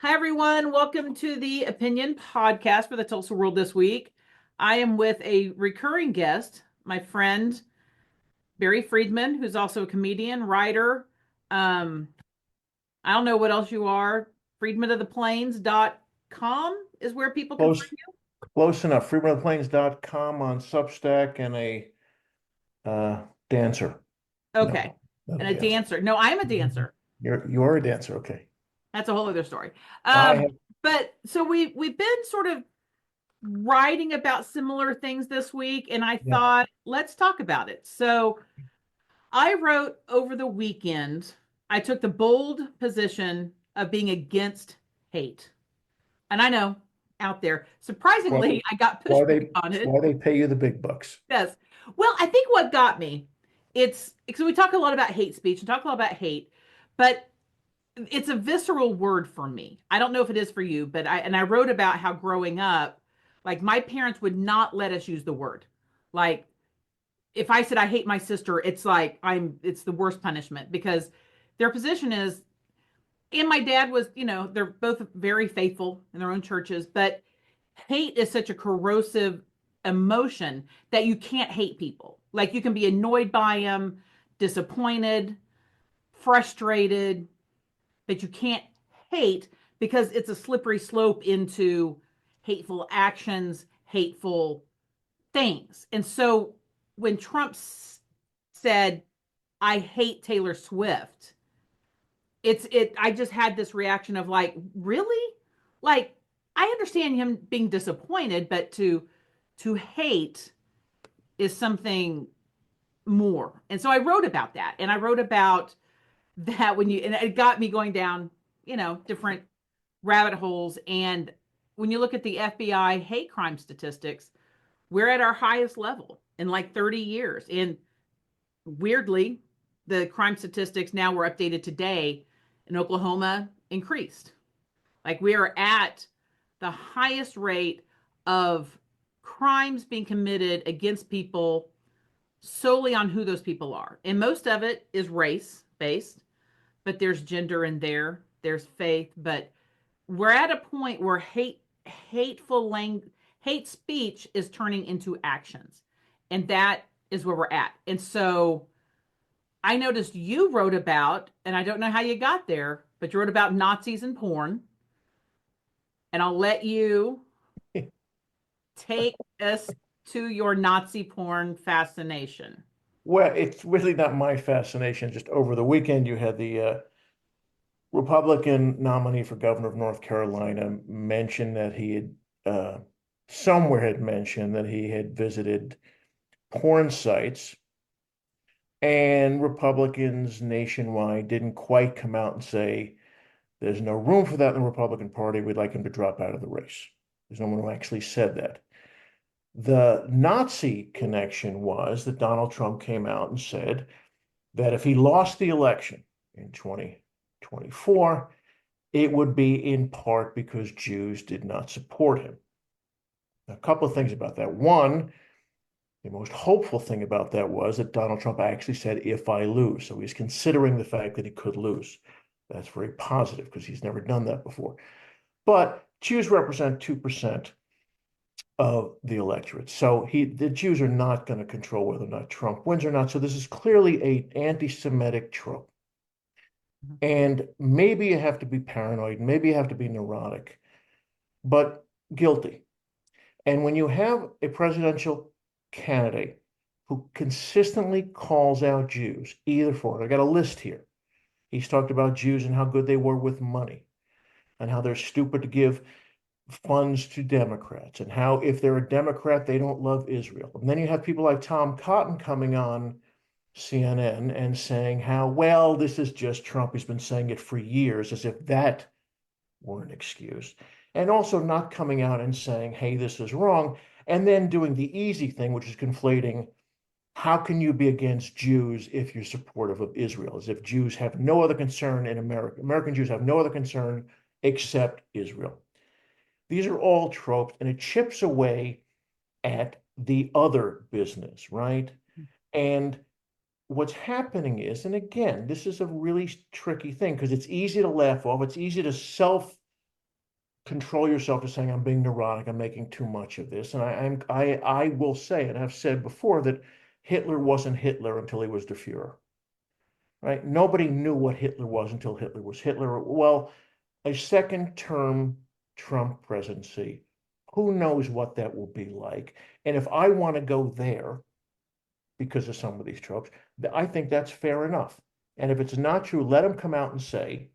Hi, everyone. Welcome to the Opinion Podcast for the Tulsa World this week. I am with a recurring guest, my friend Barry Friedman, who's also a comedian, writer. Um, I don't know what else you are. Friedmanoftheplains.com is where people can Close, find you. close enough. FreedomofthePlains.com on Substack and a dancer. No, Okay. not a And a dancer. dancer. No, I'm a dancer. You're a dancer. Okay. That's a whole other story. I Um, have, but so we've been sort of writing about similar things this week, and I yeah. thought, let's talk about it. So I wrote over the weekend, I took the bold position of being against hate. And I know out there, Well, surprisingly, I got why pushback they on it. why they pay you the big bucks. Yes. Well, I think what got me, it's because we talk a lot about hate speech and talk a lot about hate, but it's a visceral word for me. I don't know if it is for you, but I wrote about how growing up, like my parents would not let us use the word. Like if I said I hate my sister, it's like it's the worst punishment because their position is, and my dad was, they're both very faithful in their own churches, but hate is such a corrosive emotion that you can't hate people. Like you can be annoyed by them, disappointed, frustrated, but you can't hate because it's a slippery slope into hateful actions, hateful things. And so when Trump said, I hate Taylor Swift, I just had this reaction of like, really? Like, I understand him being disappointed, but to hate is something more. And so I wrote about that. And I wrote about that and it got me going down, different rabbit holes. And when you look at the FBI hate crime statistics, we're at our highest level in like 30 years. And weirdly, the crime statistics now were updated today in Oklahoma increased. Like we are at the highest rate of crimes being committed against people solely on who those people are. And most of it is race based, but there's gender in there, there's faith, but we're at a point where hate speech is turning into actions. And that is where we're at. And so I noticed you wrote about, and I don't know how you got there, but you wrote about Nazis and porn. And I'll let you take us to your Nazi porn fascination. Well, it's really not my fascination. Just over the weekend, you had the Republican nominee for governor of North Carolina mention that he had somewhere had mentioned that he had visited porn sites. And Republicans nationwide didn't quite come out and say, there's no room for that in the Republican Party. We'd like him to drop out of the race. There's no one who actually said that. The Nazi connection was that Donald Trump came out and said that if he lost the election in 2024, it would be in part because Jews did not support him. A couple of things about that. One, the most hopeful thing about that was that Donald Trump actually said, if I lose. So he's considering the fact that he could lose. That's very positive because he's never done that before. But Jews represent 2% of the electorate. So the Jews are not going to control whether or not Trump wins or not. So this is clearly an anti-Semitic trope. And maybe you have to be paranoid, maybe you have to be neurotic, but guilty. And when you have a presidential candidate who consistently calls out Jews, either for, I got a list here. He's talked about Jews and how good they were with money and how they're stupid to give funds to Democrats and how if they're a Democrat, they don't love Israel. And then you have people like Tom Cotton coming on CNN and saying how, well, this is just Trump. He's been saying it for years, as if that were an excuse. And also not coming out and saying, hey, this is wrong. And then doing the easy thing, which is conflating how can you be against Jews if you're supportive of Israel? As if Jews have no other concern in America. American Jews have no other concern except Israel. These are all tropes, and it chips away at the other business, right? And what's happening is, and again, this is a really tricky thing because it's easy to laugh off, it's easy to self control yourself to saying I'm being neurotic, I'm making too much of this. And I will say, and I've said before, that Hitler wasn't Hitler until he was the Fuhrer, right? Nobody knew what Hitler was until Hitler was Hitler. Well, a second term Trump presidency, who knows what that will be like? And if I want to go there because of some of these tropes, I think that's fair enough. And if it's not true, let him come out and say,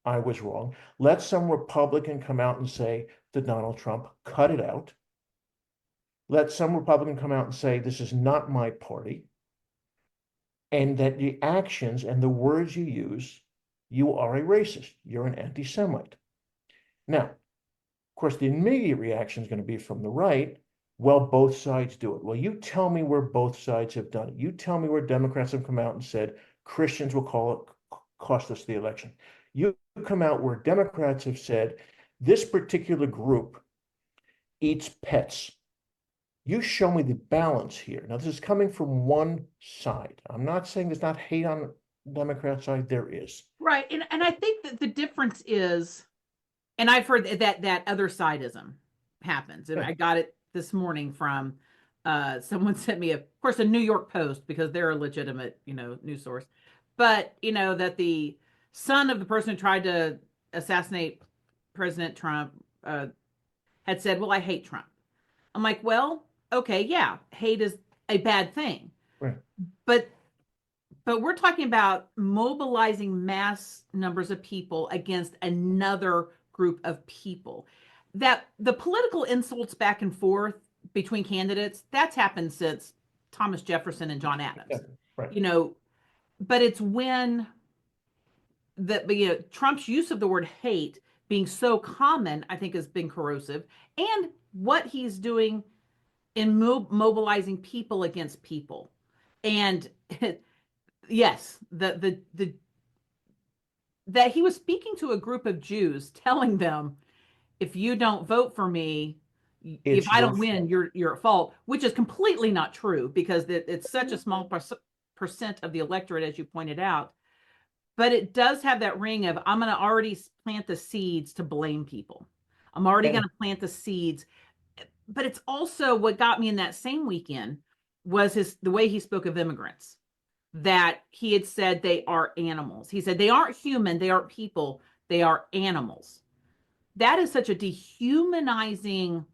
I was wrong. Let some Republican come out and say to Donald Trump, cut it out. Let some Republican come out and say, this is not my party. And that the actions and the words you use, you are a racist. You're an anti-Semite. Now, of course, the immediate reaction is going to be from the right. Well, both sides do it. Well, you tell me where both sides have done it. You tell me where Democrats have come out and said Christians will cost us the election. You come out where Democrats have said this particular group eats pets. You show me the balance here. Now, this is coming from one side. I'm not saying there's not hate on the Democrat side. There is. Right. And I think that the difference is, and I've heard that other sideism happens. And Yeah. I got it this morning from someone sent me, of course, a New York Post, because they're a legitimate, news source. But, that the son of the person who tried to assassinate President Trump had said, well, I hate Trump. I'm like, well, okay, yeah, hate is a bad thing. Right. But we're talking about mobilizing mass numbers of people against another group of people. That the political insults back and forth between candidates, that's happened since Thomas Jefferson and John Adams. Yeah. Right. But it's when Trump's use of the word hate being so common, I think, has been corrosive. And what he's doing in mobilizing people against people. And yes, that he was speaking to a group of Jews, telling them, if you don't vote for me, if I don't win, you're at fault, which is completely not true, because it's such a small percent of the electorate, as you pointed out. But it does have that ring of, I'm going to already plant the seeds to blame people. I'm already going to plant the seeds. But it's also what got me in that same weekend was the way he spoke of immigrants, that he had said they are animals. He said they aren't human, they aren't people, they are animals. That is such a dehumanizing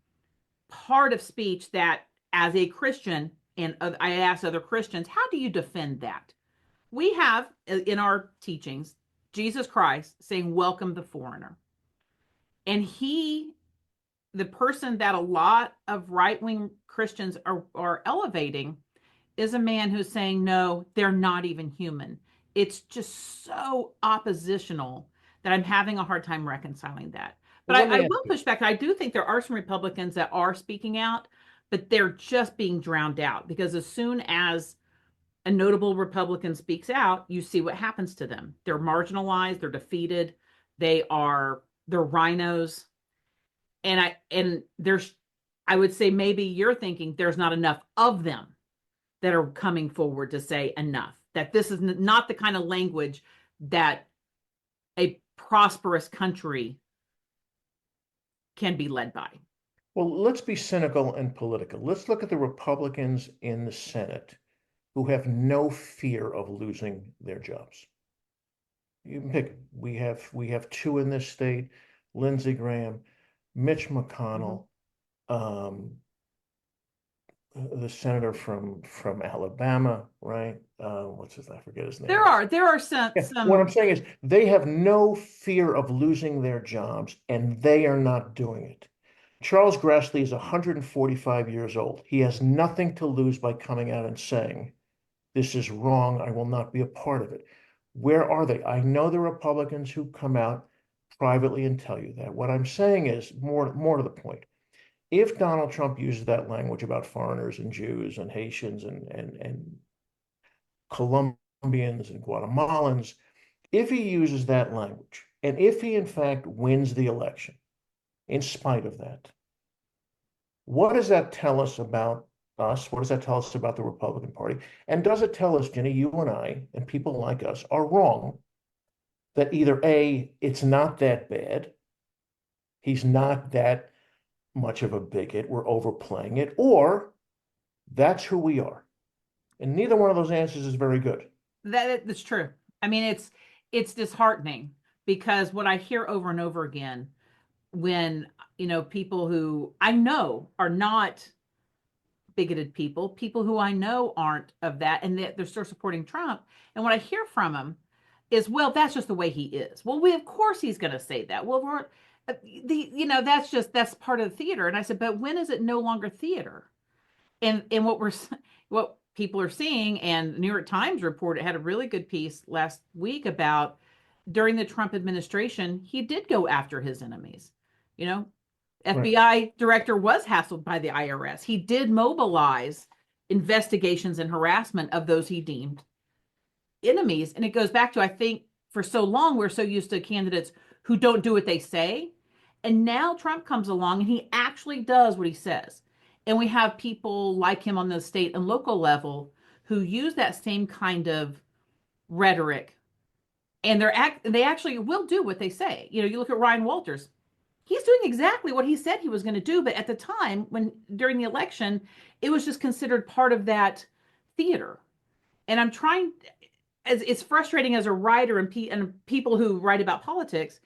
part of speech that, as a Christian, and I ask other Christians, how do you defend that? We have in our teachings Jesus Christ saying, welcome the foreigner. And the person that a lot of right-wing Christians are elevating is a man who's saying, no, they're not even human. It's just so oppositional that I'm having a hard time reconciling that. But I will push back. I do think there are some Republicans that are speaking out, but they're just being drowned out, because as soon as a notable Republican speaks out, you see what happens to them. They're marginalized, they're defeated, they're rhinos. And there's, I would say, maybe you're thinking there's not enough of them that are coming forward to say enough, that this is not the kind of language that a prosperous country can be led by. Well, let's be cynical and political. Let's look at the Republicans in the Senate who have no fear of losing their jobs. You can pick. We have two in this state: Lindsey Graham, Mitch McConnell, the senator from Alabama, right? What's his? I forget his name. There are some. What I'm saying is they have no fear of losing their jobs, and they are not doing it. Charles Grassley is 145 years old. He has nothing to lose by coming out and saying, this is wrong, I will not be a part of it. Where are they? I know the Republicans who come out privately and tell you that. What I'm saying is more to the point. If Donald Trump uses that language about foreigners and Jews and Haitians and Colombians and Guatemalans, if he uses that language, and if he in fact wins the election, in spite of that, what does that tell us about us? What does that tell us about the Republican Party? And does it tell us, Ginny, you and I and people like us are wrong, that either A, it's not that bad, he's not that much of a bigot, we're overplaying it, or that's who we are. And neither one of those answers is very good. That's true. I mean, it's disheartening because what I hear over and over again when, people who I know are not bigoted people, people who I know aren't of that, and they're still supporting Trump. And what I hear from them is, well, that's just the way he is. Well, of course he's going to say that. Well, that's part of the theater. And I said, but when is it no longer theater? And what people are seeing, and the New York Times reported had a really good piece last week about during the Trump administration, he did go after his enemies. You know, Right. FBI director was hassled by the IRS. He did mobilize investigations and harassment of those he deemed enemies. And it goes back to, I think, for so long, we're so used to candidates who don't do what they say. And now Trump comes along and he actually does what he says. And we have people like him on the state and local level who use that same kind of rhetoric, and they actually will do what they say. You look at Ryan Walters. He's doing exactly what he said he was going to do, but at the time when during the election, it was just considered part of that theater. And I'm trying, as it's frustrating as a writer and people who write about politics,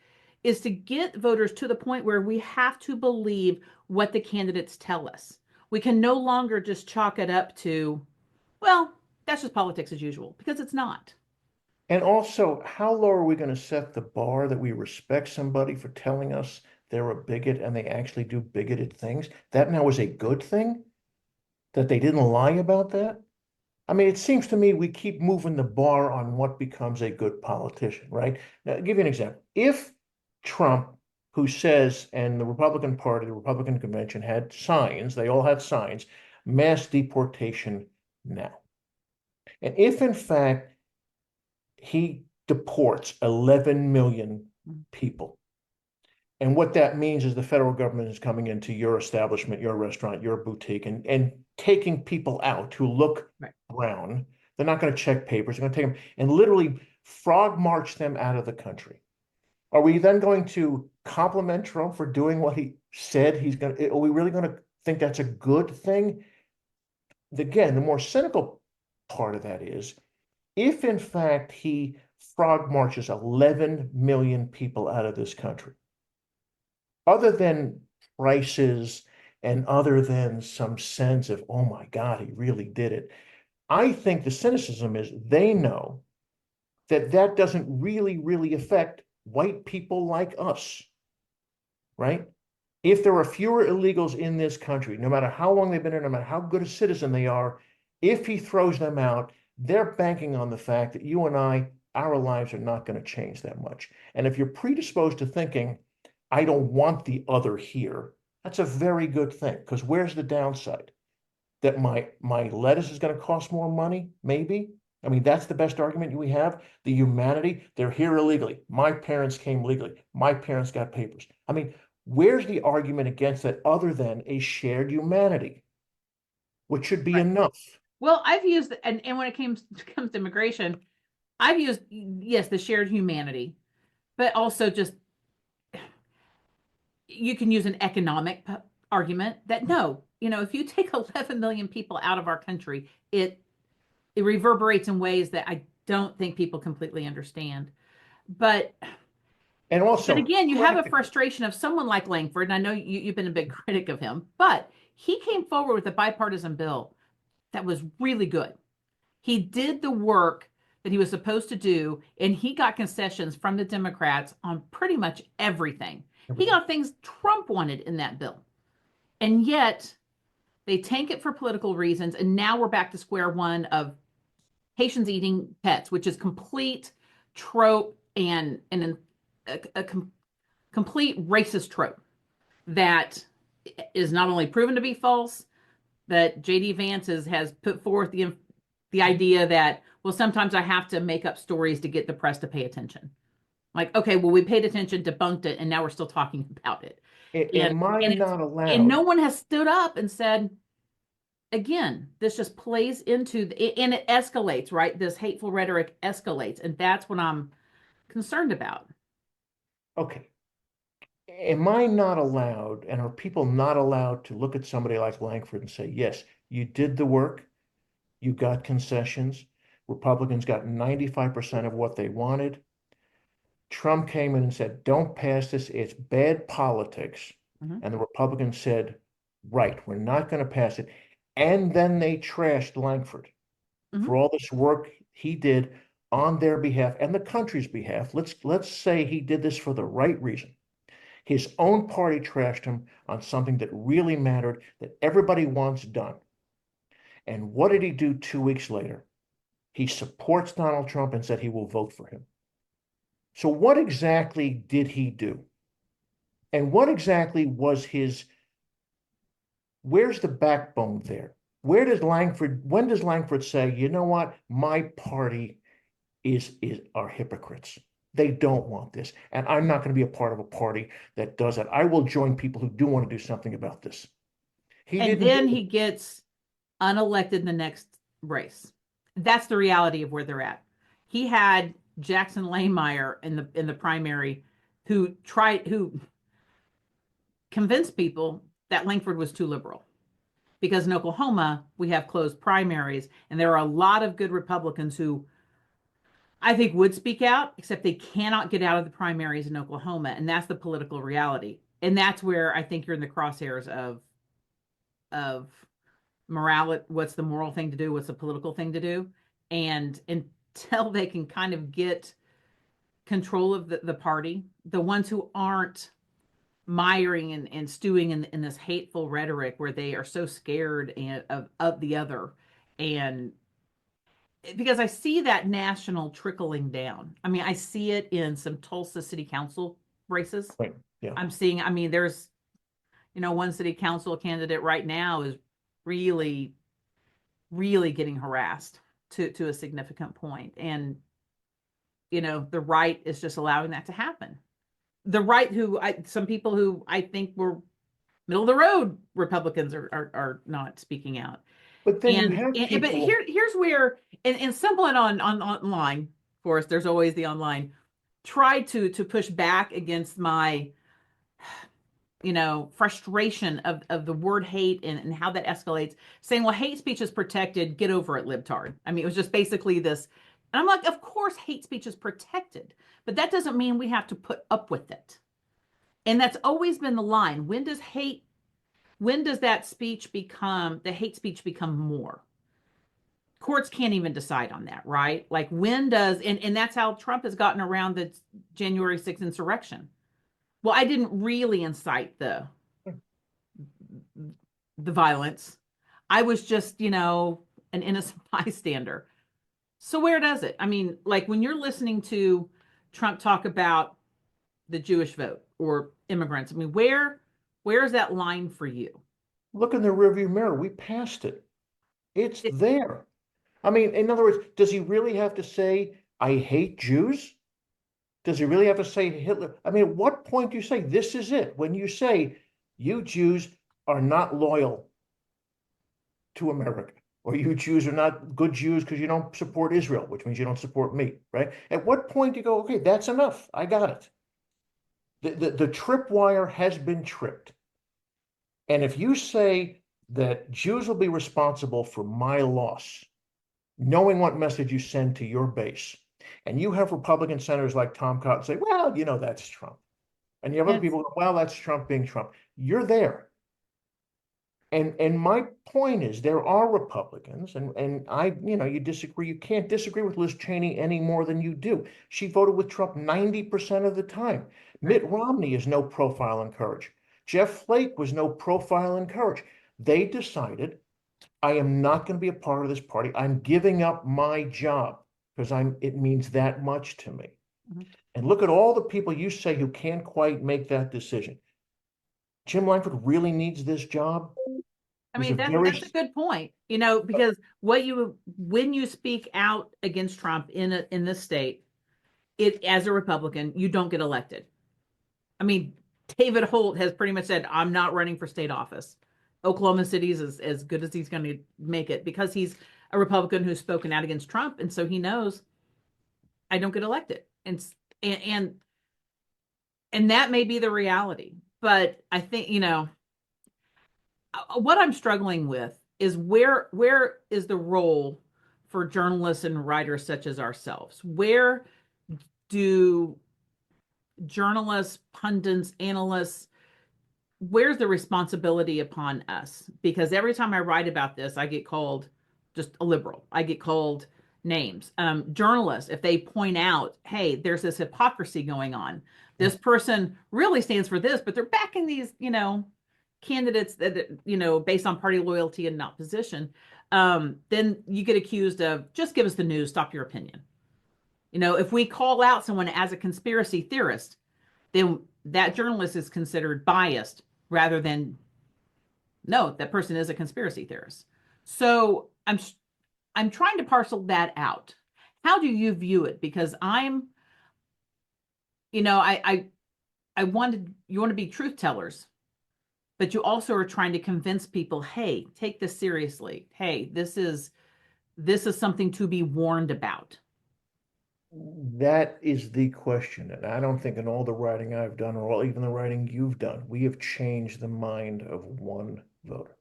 is to get voters to the point where we have to believe what the candidates tell us. We can no longer just chalk it up to, well, that's just politics as usual, because it's not. And also, how low are we going to set the bar that we respect somebody for telling us they're a bigot and they actually do bigoted things? That now is a good thing that they didn't lie about that? I mean, it seems to me we keep moving the bar on what becomes a good politician, right? Now, I'll give you an example. If Trump, who says, and the Republican Party, the Republican convention had signs, they all had signs, mass deportation now. And if in fact he deports 11 million people, and what that means is the federal government is coming into your establishment, your restaurant, your boutique, and taking people out who look Right. brown. They're not going to check papers. They're going to take them and literally frog march them out of the country. Are we then going to compliment Trump for doing what he said he's going to? Are we really going to think that's a good thing? Again, the more cynical part of that is if in fact he frog marches 11 million people out of this country, other than prices and other than some sense of, oh my God, he really did it. I think the cynicism is they know that that doesn't really affect white people like us, right? If there are fewer illegals in this country, no matter how long they've been here, no matter how good a citizen they are, if he throws them out, they're banking on the fact that you and I, our lives are not going to change that much. And if you're predisposed to thinking, I don't want the other here, that's a very good thing. Because where's the downside? That my lettuce is going to cost more money? Maybe. I mean, that's the best argument we have. The humanity, they're here illegally. My parents came legally. My parents got papers. I mean, where's the argument against that other than a shared humanity, which should be Right. enough? Well, I've used, and when it comes to immigration, I've used, yes, the shared humanity, but also just you can use an economic argument that no, if you take 11 million people out of our country, it reverberates in ways that I don't think people completely understand. But And but also, again, you have a practically, frustration of someone like Langford, and I know you've been a big critic of him, but he came forward with a bipartisan bill that was really good. He did the work that he was supposed to do, and he got concessions from the Democrats on pretty much everything. He everything. got things Trump wanted in that bill. And yet they tank it for political reasons. And now we're back to square one of Haitians eating pets, which is complete trope and a complete racist trope that is not only proven to be false, that JD Vance has put forth the idea that, well, sometimes I have to make up stories to get the press to pay attention. Like, okay, well, we paid attention, debunked it, and now we're still talking about it. And Am I and it's not and no allowed? one has stood up and said, again, this just plays into and it escalates, right? This hateful rhetoric escalates, and that's what I'm concerned about. Okay. am I not allowed, and are people not allowed to look at somebody like Langford and say, yes, you did the work, you got concessions, Republicans got 95% of what they wanted. Trump came in and said, don't pass this, it's bad politics. Mhm. And the Republicans said, right, we're not going to pass it. And then they trashed Langford for Mhm. all this work he did on their behalf and the country's behalf. Let's say he did this for the right reason. His own party trashed him on something that really mattered, that everybody wants done. And what did he do 2 weeks later? He supports Donald Trump and said he will vote for him. So what exactly did he do? And what exactly was his, where's the backbone there? When does Langford say, you know what, my party is are hypocrites. They don't want this. And I'm not going to be a part of a party that does that. I will join people who do want to do something about this. He And didn't do then it. he gets unelected in the next race. That's the reality of where they're at. He had Jackson Lahmeyer in the primary who convinced people that Langford was too liberal. Because in Oklahoma, we have closed primaries, and there are a lot of good Republicans who I think would speak out, except they cannot get out of the primaries in Oklahoma, and that's the political reality. And that's where I think you're in the crosshairs of morality. What's the moral thing to do? What's the political thing to do? And until they can kind of get control of the party, the ones who aren't miring and stewing in this hateful rhetoric where they are so scared of the other, and because I see that national trickling down. I mean, I see it in some Tulsa city council races. Right. Yeah. I'm seeing, I mean, there's, one city council candidate right now is really, really getting harassed to a significant point. And, the right is just allowing that to happen. The right some people who I think were middle of the road Republicans are not speaking out. But then you have But people. here's where and someone on online, of course, there's always the online, try to push back against my frustration of the word hate and how that escalates, saying, well, hate speech is protected, get over it, libtard. I mean, it was just basically this. And I'm like, of course hate speech is protected, but that doesn't mean we have to put up with it. And that's always been the line. When does the hate speech become more? Courts can't even decide on that, right? Like when does, and that's how Trump has gotten around the January 6th insurrection. Well, I didn't really incite the violence. I was just, an innocent bystander. So where does it? I mean, like when you're listening to Trump talk about the Jewish vote or immigrants, I mean, where is that line for you? Look in the rearview mirror. We passed it. It's It, there. I mean, in other words, does he really have to say, I hate Jews? Does he really have to say Hitler? I mean, at what point do you say this is it? When you say you Jews are not loyal to America, or you Jews are not good Jews because you don't support Israel, which means you don't support me, right? At what point do you go, okay, that's enough. I got it. The tripwire has been tripped. And if you say that Jews will be responsible for my loss, knowing what message you send to your base, and you have Republican senators like Tom Cotton say, well, that's Trump. And you have other it's people, well, that's Trump being Trump. You're there. And my point is there are Republicans, and you disagree. You can't disagree with Liz Cheney any more than you do. She voted with Trump 90% of the time. right. Mitt Romney is no profile in courage. Jeff Flake was no profile in courage. They decided, I am not going to be a part of this party. I'm giving up my job because it means that much to me. Mhm. And look at all the people you say who can't quite make that decision. Jim Langford really needs this job. I He was a mean, very that's a good point, because when you speak out against Trump in this state, it as a Republican, you don't get elected. I mean, David Holt has pretty much said, I'm not running for state office. Oklahoma City is as good as he's going to make it because he's a Republican who's spoken out against Trump. And so he knows I don't get elected. And And that may be the reality. But I think, what I'm struggling with is where is the role for journalists and writers such as ourselves? Where do journalists, pundits, analysts, where's the responsibility upon us? Because every time I write about this, I get called just a liberal. I get called names. Journalists, if they point out, hey, there's this hypocrisy going on. This person really stands for this, but they're backing these, candidates that, based on party loyalty and not position. Then you get accused of just give us the news, stop your opinion. If we call out someone as a conspiracy theorist, then that journalist is considered biased rather than no, that person is a conspiracy theorist. So I'm trying to parcel that out. How do you view it? Because I wanted you want to be truth tellers, but you also are trying to convince people, hey, take this seriously. Hey, this is something to be warned about. That is the question. And I don't think in all the writing I've done, or even the writing you've done, we have changed the mind of one voter.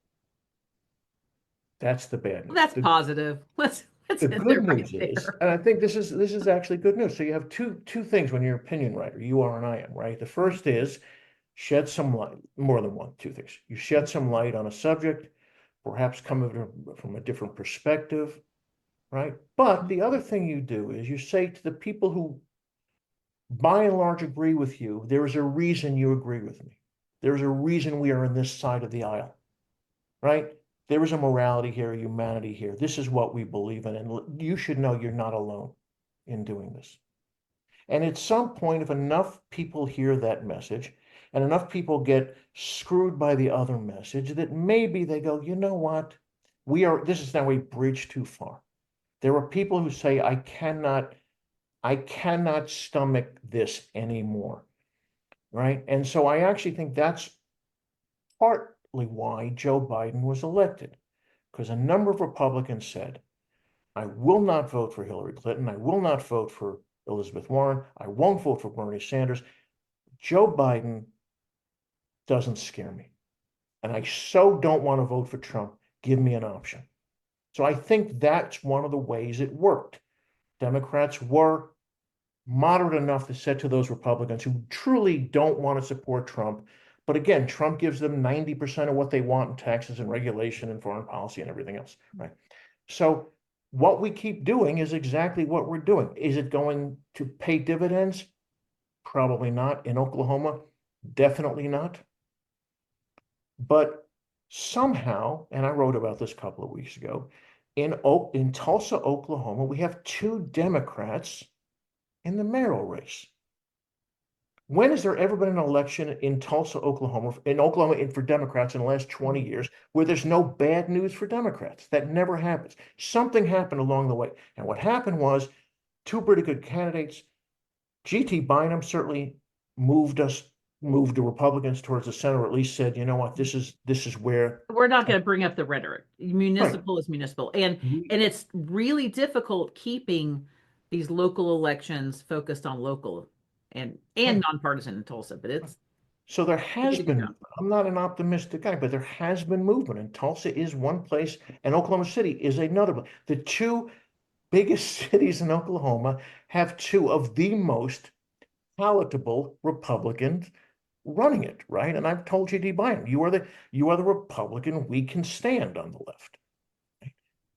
That's the bad Well, news. that's positive. Let's The end there good right news is, there. and I think this is actually good news. So you have two things when you're an opinion writer, you are and I am, right? The first is shed some light, more than one, two things. You shed some light on a subject, perhaps come from a different perspective, right? But the other thing you do is you say to the people who by and large agree with you, there is a reason you agree with me. There's a reason we are on this side of the aisle, right? There is a morality here, a humanity here. This is what we believe in. And you should know you're not alone in doing this. And at some point, if enough people hear that message and enough people get screwed by the other message, that maybe they go, you know what? This is now a bridge too far. There are people who say, I cannot stomach this anymore, right? And so I actually think that's partly why Joe Biden was elected, because a number of Republicans said, I will not vote for Hillary Clinton. I will not vote for Elizabeth Warren. I won't vote for Bernie Sanders. Joe Biden doesn't scare me. And I so don't want to vote for Trump. Give me an option. So I think that's one of the ways it worked. Democrats were moderate enough to say to those Republicans who truly don't want to support Trump. But again, Trump gives them 90% of what they want in taxes and regulation and foreign policy and everything else, right? So what we keep doing is exactly what we're doing. Is it going to pay dividends? Probably not. In Oklahoma, definitely not. But somehow, and I wrote about this a couple of weeks ago, in Tulsa, Oklahoma, we have two Democrats in the mayoral race. When has there ever been an election in Tulsa, Oklahoma, for Democrats in the last 20 years where there's no bad news for Democrats? That never happens. Something happened along the way. And what happened was two pretty good candidates. G.T. Bynum certainly moved the Republicans towards the center, or at least said, you know what, this is where. We're not going to bring up the rhetoric. Right. Municipal is municipal, and it's really difficult keeping these local elections focused on local and Right. nonpartisan in Tulsa. But Right. it's So there they has did a good been, job. I'm not an optimistic guy, but there has been movement, and Tulsa is one place, and Oklahoma City is another place. The two biggest cities in Oklahoma have two of the most palatable Republicans running it, right? And I've told J.D. Bynum, you are the Republican we can stand on the left.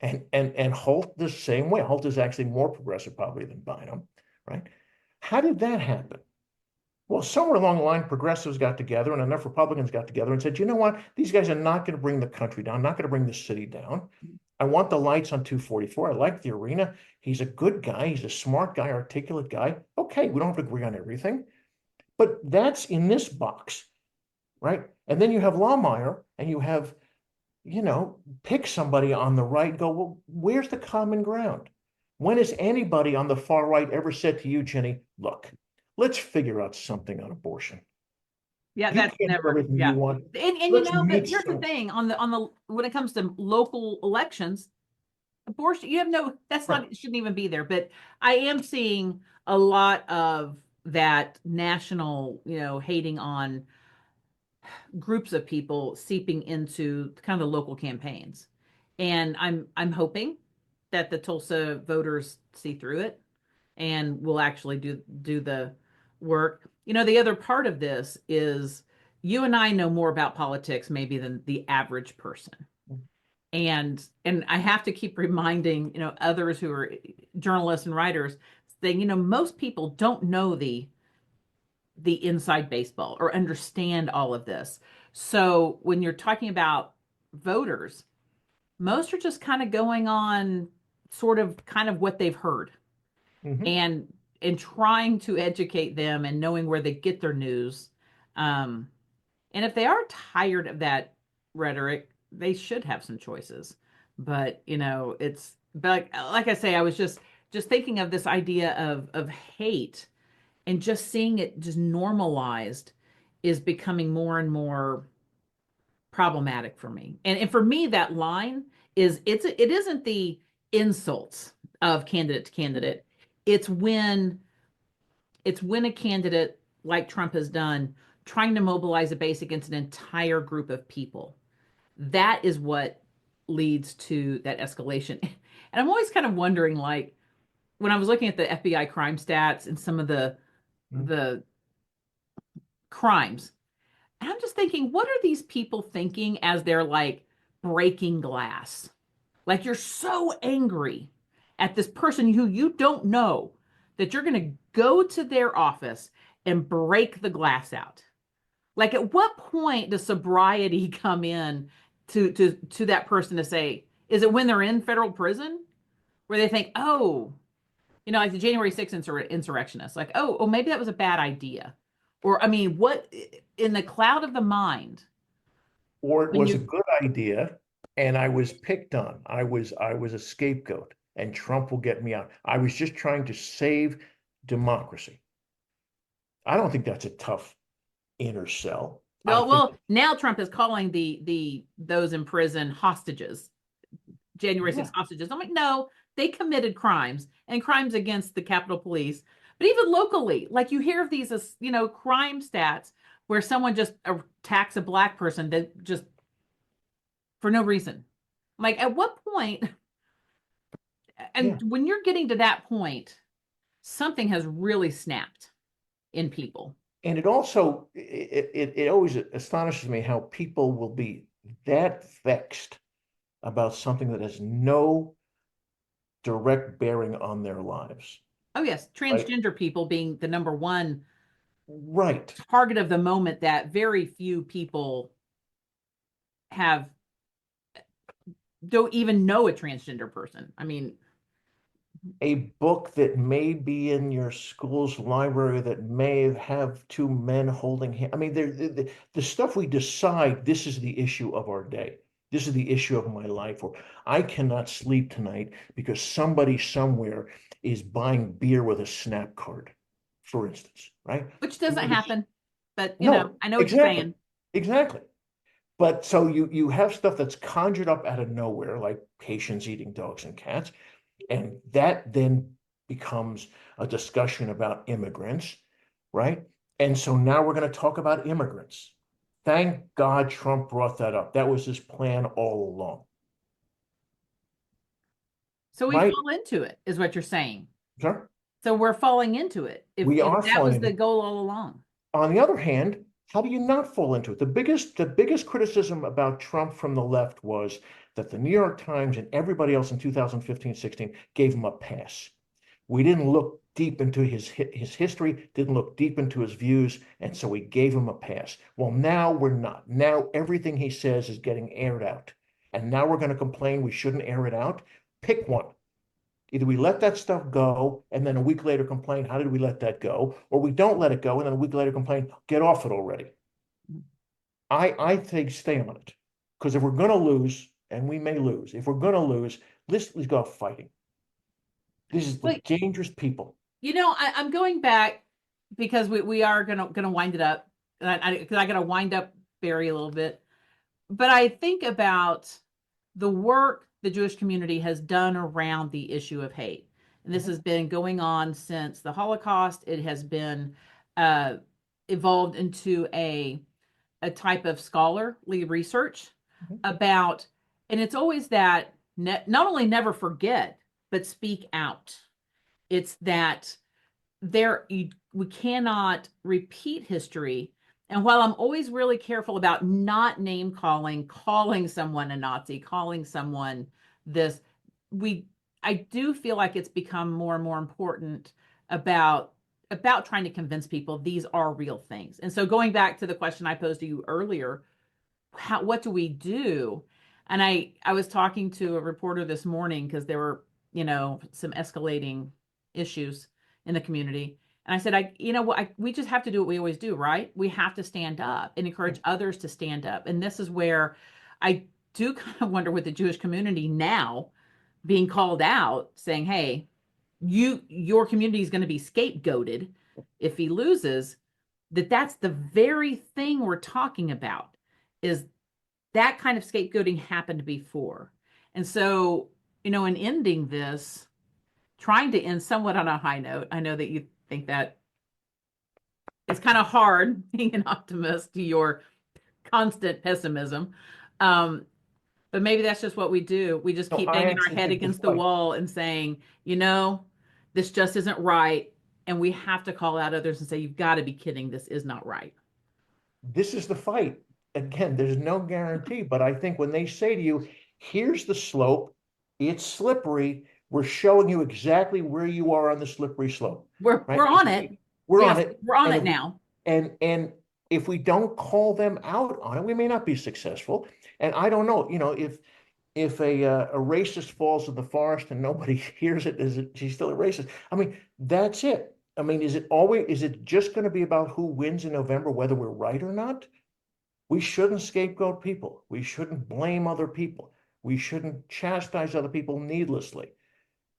And Holt the same way. Holt is actually more progressive probably than Bynum, right? How did that happen? Well, somewhere along the line, progressives got together and enough Republicans got together and said, you know what? These guys are not going to bring the country down, not going to bring the city down. I want the lights on 244. I like the arena. He's a good guy. He's a smart guy, articulate guy. Okay, we don't have to agree on everything, but that's in this box, right? And then you have Lawmeyer and you have, pick somebody on the right and go, well, where's the common ground? When has anybody on the far right ever said to you, Jenny, look, let's figure out something on abortion? Yeah, You that's can't do never. everything you Yeah, want. and Let's but meet here's the some. thing on the when it comes to local elections, abortion, you have no. That's Right. not shouldn't even be there. But I am seeing a lot of that national, hating on groups of people seeping into kind of the local campaigns. And I'm hoping that the Tulsa voters see through it and will actually do the work. The other part of this is you and I know more about politics maybe than the average person. And I have to keep reminding, others who are journalists and writers saying, most people don't know the inside baseball or understand all of this. So when you're talking about voters, most are just kind of going on sort of kind of what they've heard Hmm. and trying to educate them and knowing where they get their news. Um, and if they are tired of that rhetoric, they should have some choices. But it's but like I say, I was just thinking of this idea of hate and just seeing it just normalized is becoming more and more problematic for me. And for me, that line is it isn't the insults of candidate to candidate. It's when it's when a candidate like Trump has done trying to mobilize a base against an entire group of people. That is what leads to that escalation. And I'm always kind of wondering, like, when I was looking at the FBI crime stats and some of the crimes, and I'm just thinking, what are these people thinking as they're like breaking glass? Like you're so angry at this person who you don't know that you're going to go to their office and break the glass out. Like at what point does sobriety come in to that person to say, is it when they're in federal prison where they think, oh, like the January 6th insurrectionists, like, oh, maybe that was a bad idea. Or, I mean, what in the cloud of the mind, Or it when was a you, good idea and I was picked on. I was a scapegoat and Trump will get me out. I was just trying to save democracy. I don't think that's a tough inner cell. I think now Trump is calling those in prison hostages, January yeah, 6th hostages. I'm like, no, they committed crimes and crimes against the Capitol Police. But even locally, like you hear of these, crime stats where someone just attacks a black person that just for no reason. Like, at what point, yeah. and when you're getting to that point, something has really snapped in people. And it also it always astonishes me how people will be that vexed about something that has no direct bearing on their lives. Oh, yes, Right? transgender people being the number one Right. target of the moment that very few people have don't even know a transgender person. I mean, A book that may be in your school's library that may have two men holding hands. I mean, the stuff we decide, this is the issue of our day. This is the issue of my life, or I cannot sleep tonight because somebody somewhere is buying beer with a snap card, for instance, right? which I doesn't mean, happen, but no, I know what you're exactly, saying. exactly. But so you have stuff that's conjured up out of nowhere, like Haitians eating dogs and cats. And that then becomes a discussion about immigrants, right? And so now we're going to talk about immigrants. Thank God Trump brought that up. That was his plan all along, So we right? fall into it, is what you're saying. Sure. So we're falling into it. We If are that falling was the into it. goal all along. On the other hand, how do you not fall into it? The biggest criticism about Trump from the left was that the New York Times and everybody else in 2015-16 gave him a pass. We didn't look deep into his history, didn't look deep into his views, and so we gave him a pass. Well, now we're not. Now everything he says is getting aired out. And now we're going to complain we shouldn't air it out. Pick one. Either we let that stuff go and then a week later complain, how did we let that go? Or we don't let it go and then a week later complain, get off it already. I think stay on it. Because if we're going to lose, and we may lose, if we're going to lose, let's go fighting. This is But dangerous people. I'm going back because we are gonna wind it up. Because I gotta wind up Barry a little bit. But I think about the work the Jewish community has done around the issue of hate. And this has been going on since the Holocaust. It has been uh, evolved into a type of scholarly research Mhm. about, and it's always that not only never forget, but speak out. It's that we cannot repeat history. And while I'm always really careful about not name calling someone a Nazi, calling someone this, we I do feel like it's become more and more important about trying to convince people these are real things. And so going back to the question I posed to you earlier, what do we do? And I was talking to a reporter this morning because there were, some escalating issues in the community. And I said, we just have to do what we always do, right? We have to stand up and encourage others to stand up. And this is where I do kind of wonder with the Jewish community now being called out, saying, "Hey, your community is going to be scapegoated if he loses." That's the very thing we're talking about, is that kind of scapegoating happened before. And so, in ending this, trying to end somewhat on a high note, I know that you think that it's kind of hard being an optimist to your constant pessimism. Um, but maybe that's just what we do. We just No, keep I banging our actually head think the against the fight. wall and saying, this just isn't right. And we have to call out others and say, you've got to be kidding. This is not right. This is the fight. Again, there's no guarantee, but I think when they say to you, here's the slope, it's slippery, we're showing you exactly where you are on the slippery slope, right? We're on it. We're on Yes, it. we're on And it if now. and if we don't call them out on it, we may not be successful. And I don't know, if a racist falls in the forest and nobody hears it, she's still a racist? I mean, that's it. I mean, is it just going to be about who wins in November, whether we're right or not? We shouldn't scapegoat people. We shouldn't blame other people. We shouldn't chastise other people needlessly.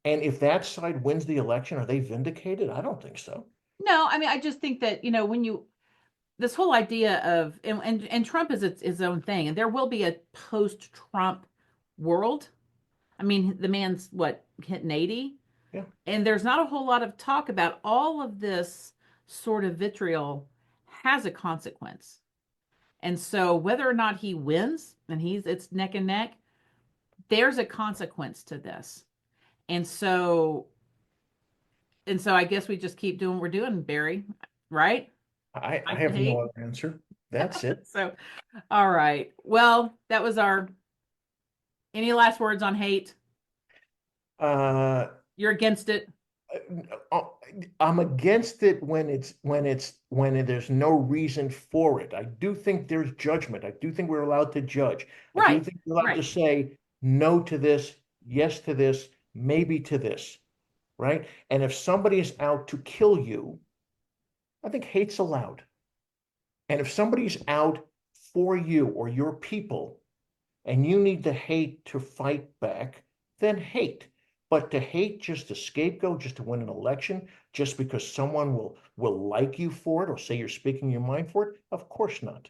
And if that side wins the election, are they vindicated? I don't think so. No, I mean, I just think that, when this whole idea of, and Trump is its own thing, and there will be a post-Trump world. I mean, the man's what, hitting 80? Yeah. And there's not a whole lot of talk about all of this sort of vitriol has a consequence. And so whether or not he wins and it's neck and neck, there's a consequence to this. And so I guess we just keep doing what we're doing, Barry, right? I Fight the have no hate. other answer. That's it. So, all right. Well, that was any last words on hate? Uh, You're against it? uh, I'm against it when there's no reason for it. I do think there's judgment. I do think we're allowed to judge. I do Right. think we're allowed to Right. say no to this, yes to this, maybe to this, right? And if somebody is out to kill you, I think hate's allowed. And if somebody's out for you or your people, and you need to hate to fight back, then hate. But to hate just to scapegoat, just to win an election, just because someone will like you for it or say you're speaking your mind for it, of course not.